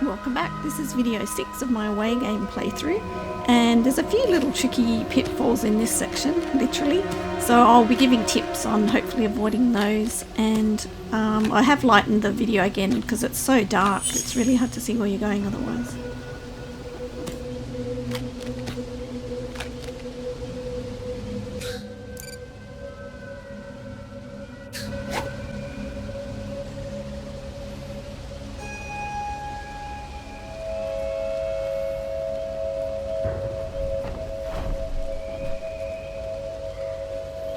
Welcome back. This is video 6 of my away game playthrough, and there's a few little tricky pitfalls in this section, literally, so I'll be giving tips on hopefully avoiding those. And I have lightened the video again because it's so dark, it's really hard to see where you're going otherwise.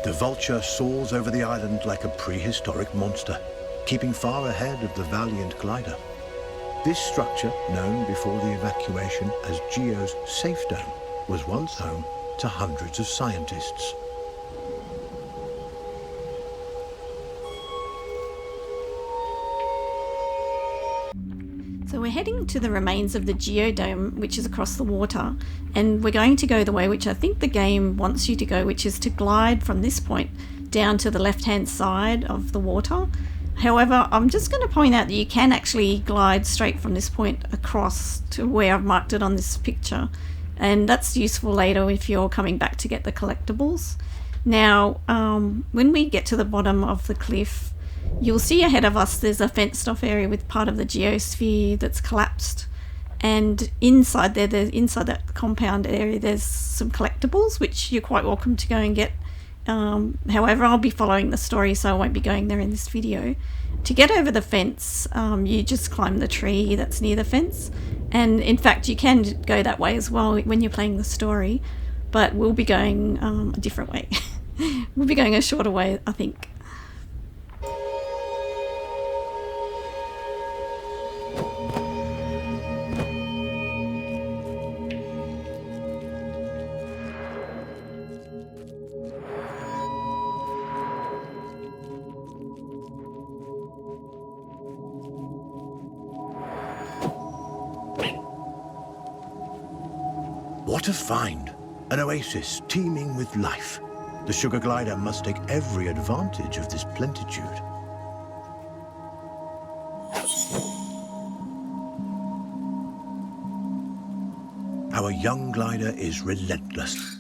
The vulture soars over the island like a prehistoric monster, keeping far ahead of the valiant glider. This structure, known before the evacuation as GEO's safe dome, was once home to hundreds of scientists. So we're heading to the remains of the GEO dome, which is across the water, and we're going to go the way which I think the game wants you to go, which is to glide from this point down to the left hand side of the water. However, I'm just going to point out that you can actually glide straight from this point across to where I've marked it on this picture, and that's useful later if you're coming back to get the collectibles. Now when we get to the bottom of the cliff, you'll see ahead of us there's a fenced off area with part of the geosphere that's collapsed, and inside there, inside that compound area, there's some collectibles which you're quite welcome to go and get. However, I'll be following the story, so I won't be going there in this video. To get over the fence, you just climb the tree that's near the fence, and in fact you can go that way as well when you're playing the story, but we'll be going a different way. We'll be going a shorter way, I think. What a find! An oasis teeming with life. The sugar glider must take every advantage of this plenitude. Our young glider is relentless.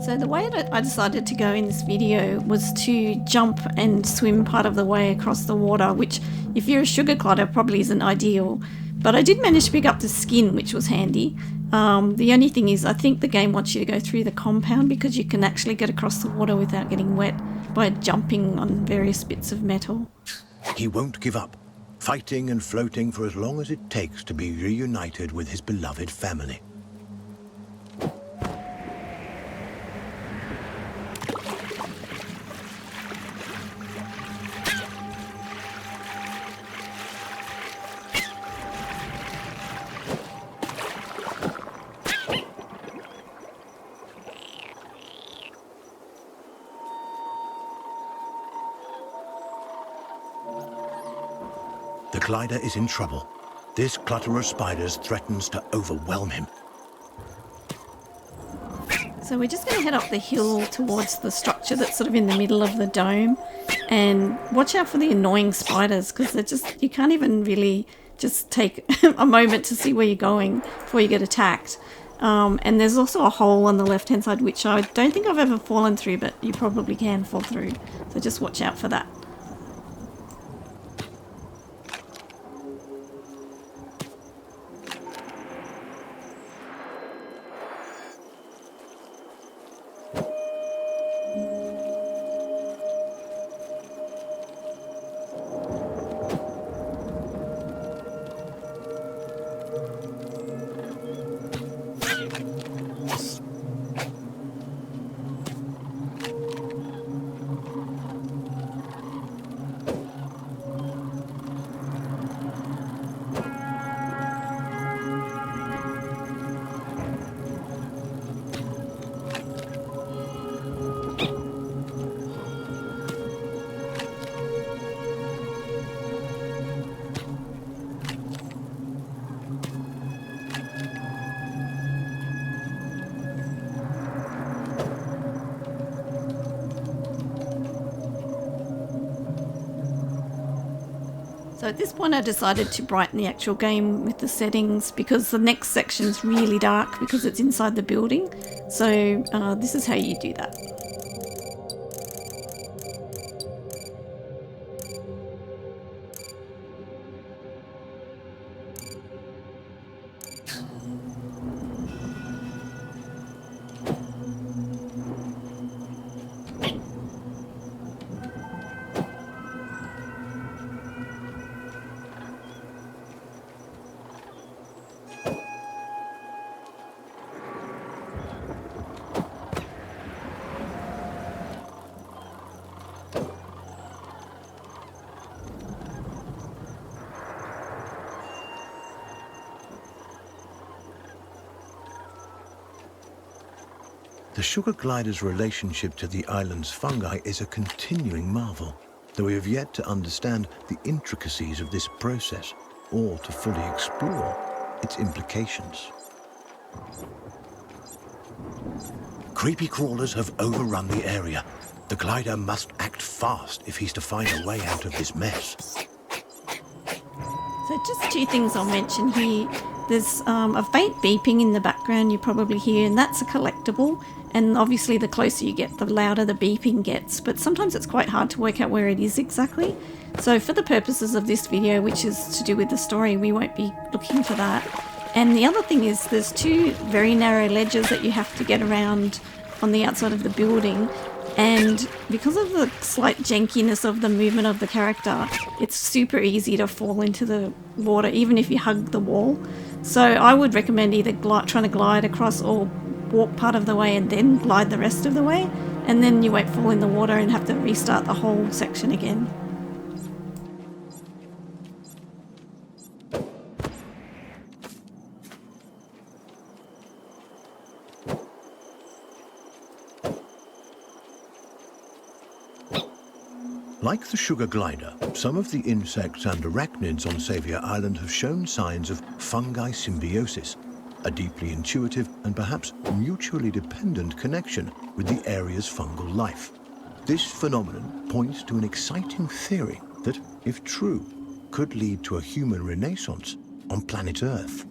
So the way that I decided to go in this video was to jump and swim part of the way across the water, which if you're a sugar glider probably isn't ideal, but I did manage to pick up the skin, which was handy. The only thing is I think the game wants you to go through the compound because you can actually get across the water without getting wet by jumping on various bits of metal. He won't give up, fighting and floating for as long as it takes to be reunited with his beloved family. The glider is in trouble. This clutter of spiders threatens to overwhelm him. So we're just going to head up the hill towards the structure that's sort of in the middle of the dome, and watch out for the annoying spiders because they're just, you can't even really just take a moment to see where you're going before you get attacked. And there's also a hole on the left hand side which I don't think I've ever fallen through, but you probably can fall through, so just watch out for that. So at this point I decided to brighten the actual game with the settings because the next section's really dark because it's inside the building. So this is how you do that. The sugar glider's relationship to the island's fungi is a continuing marvel, though we have yet to understand the intricacies of this process or to fully explore its implications. Creepy crawlers have overrun the area. The glider must act fast if he's to find a way out of this mess. So just two things I'll mention here. There's a faint beeping in the background you probably hear, and that's a collectible. And obviously the closer you get, the louder the beeping gets. But sometimes it's quite hard to work out where it is exactly. So for the purposes of this video, which is to do with the story, we won't be looking for that. And the other thing is there's two very narrow ledges that you have to get around on the outside of the building. And because of the slight jankiness of the movement of the character, it's super easy to fall into the water, even if you hug the wall. So I would recommend either trying to glide across or walk part of the way and then glide the rest of the way. And then you won't fall in the water and have to restart the whole section again. Like the sugar glider, some of the insects and arachnids on Saviour Island have shown signs of fungi symbiosis, a deeply intuitive and perhaps mutually dependent connection with the area's fungal life. This phenomenon points to an exciting theory that, if true, could lead to a human renaissance on planet Earth.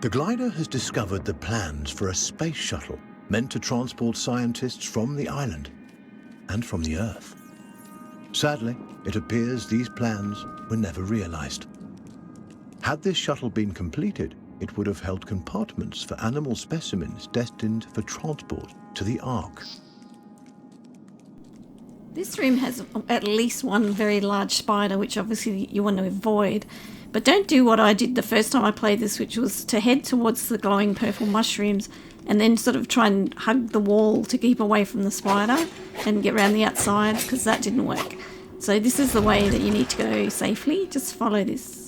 The glider has discovered the plans for a space shuttle meant to transport scientists from the island and from the Earth. Sadly, it appears these plans were never realized. Had this shuttle been completed, it would have held compartments for animal specimens destined for transport to the Ark. This room has at least one very large spider, which obviously you want to avoid. But don't do what I did the first time I played this, which was to head towards the glowing purple mushrooms and then sort of try and hug the wall to keep away from the spider and get around the outside, because that didn't work. So this is the way that you need to go safely. Just follow this.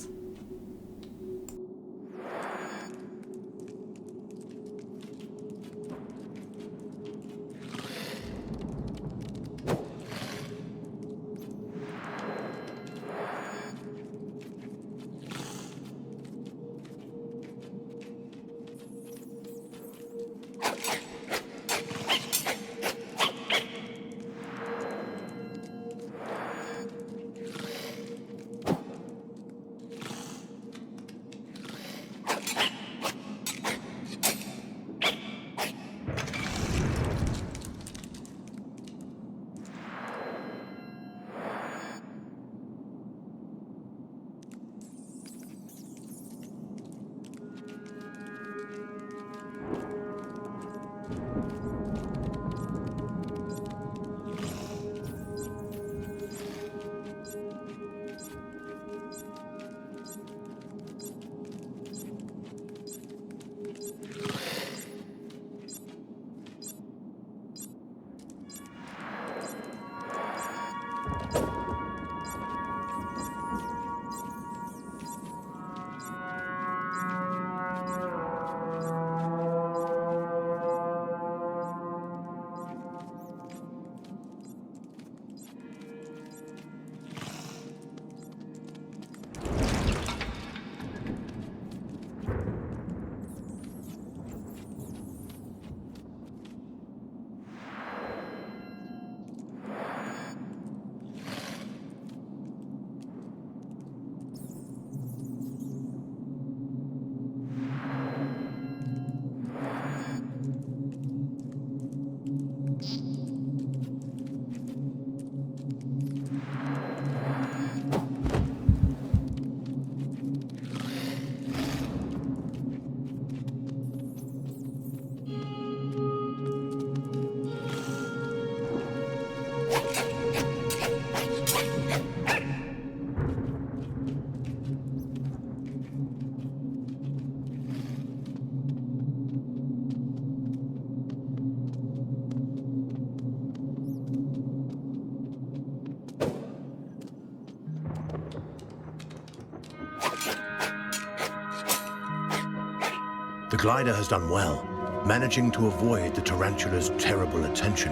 The glider has done well, managing to avoid the tarantula's terrible attention.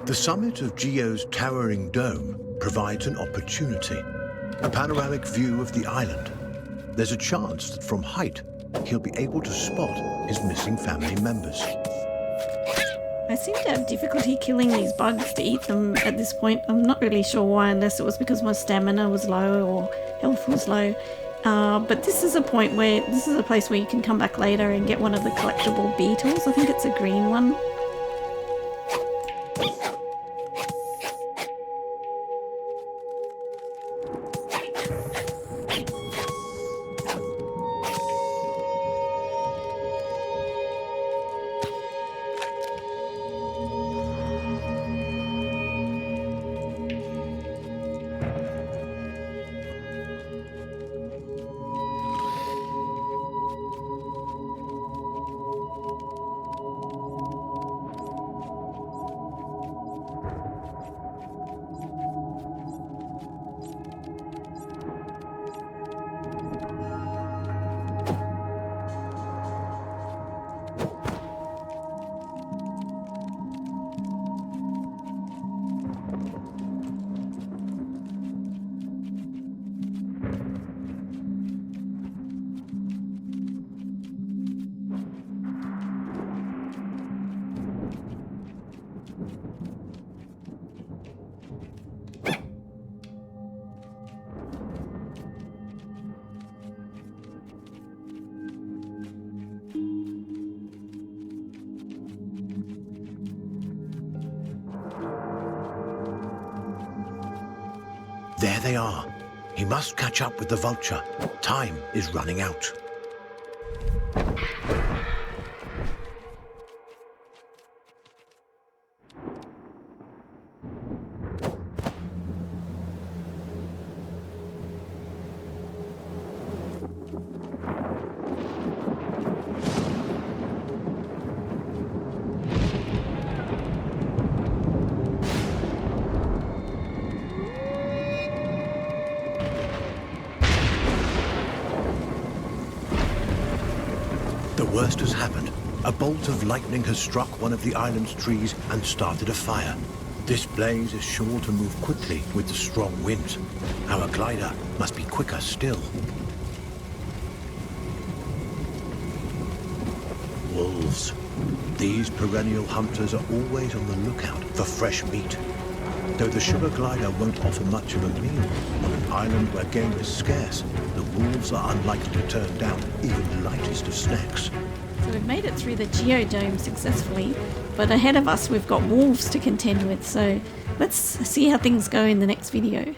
The summit of GEO's towering dome provides an opportunity, a panoramic view of the island. There's a chance that from height, he'll be able to spot his missing family members. I seem to have difficulty killing these bugs to eat them at this point. I'm not really sure why, unless it was because my stamina was low or health was low. But this is a place where you can come back later and get one of the collectible beetles. I think it's a green one. There they are. He must catch up with the vulture. Time is running out. The worst has happened. A bolt of lightning has struck one of the island's trees and started a fire. This blaze is sure to move quickly with the strong winds. Our glider must be quicker still. Wolves. These perennial hunters are always on the lookout for fresh meat. Though the sugar glider won't offer much of a meal, on an island where game is scarce, the wolves are unlikely to turn down even the lightest of snacks. So we've made it through the geodome successfully, but ahead of us we've got wolves to contend with, so let's see how things go in the next video.